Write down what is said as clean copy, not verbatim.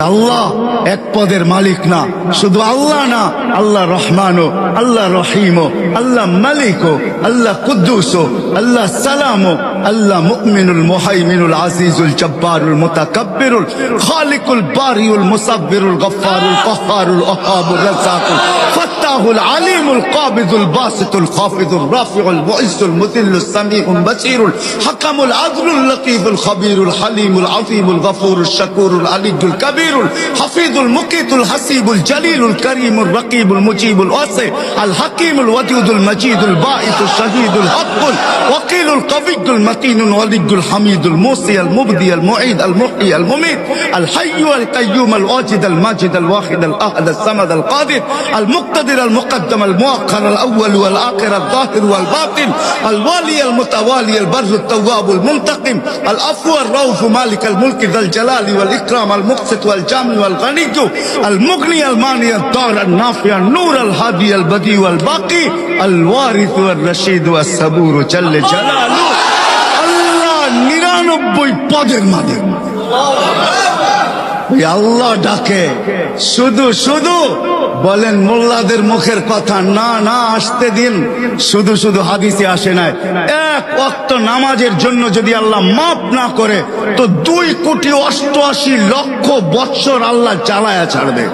আল্লাহ এক পদের মালিক না, শুধু আল্লাহ না, আল্লাহ রহমানও, আল্লাহ রহিমও, আল্লাহ মালিকও, আল্লাহ কুদ্দুসও, আল্লাহ সালামও, আল্লাহ মুমিনুল মুহাইমিনুল আজিজুল জব্বারুল মুতাকাব্বিরুল খালিকুল বারিউল মুসাব্বিরুল গফফারুল কহ্হারুল ওহাবুর রাজ্জাকুল ফাত্তাহুল আলিমুল কাবিদুল বাসিতুল খাফিদুর রাফিউল মুইজ্জুল মুযিল্লুস সামিউল বাসীরুল হাকামুল আদলুল লতীফুল খবীরুল হালিমুল আযীমুল গফুরুশ শাকুরুল আলিয়্যুল কাবীরুল হাফিজুল মুকিতুল হাসিবুল জলিলুল করিমুল রকিবুল মুজিবুল ওয়াসি আল হাকিমুল ওয়াদুদুল মজিদুল বাঈসুল শহীদুল হকুল ওয়াকিলুল কবিয়্যুল মতিনুল ওয়ালিয়্যুল হামিদুল মুসি আল মুবদি আল মুঈদ আল মুহয়ি আল মুমীত আল হাইয়্যু আল কাইয়্যুম আল ওয়াজিদ আল মাজিদ আল ওয়াহিদ আল আহাদ আল সামাদ আল কাদির আল মুকতাদির আল মুকদ্দম আল মুআক্খার আল আউয়াল ওয়াল আখির আল যাহির ওয়াল বাতিন আল ওয়ালি আল মুতাওয়ালি আল বাররু আত তাওয়াব আল মুনতাকিম আল আফু আর রাউফ মালিক আল মুলক যাল জালালি ওয়াল ইকরাম আল মুকসিত ওয়াল জামি ওয়াল গনি আল মুগনি আল মানি আল দার আল নাফি আল নূর আল হাদি আল বদি ওয়াল বাকি আল ওয়ারিস ওয়াল রশিদ ওয়াস সাবুর জাল্লে জালালু। আল্লাহ 99 পদের মালিক। আল্লাহ ডাকে শুধু শুধু বলেন মোল্লাদের মুখের কথা না, না আসতে দিন। শুধু শুধু হাদিসে আসে নাই, এক ওয়াক্ত নামাজের জন্য যদি আল্লাহ মাফ না করে তো 2,88,00,000 বৎসর আল্লাহ চালায়া ছাড়বে।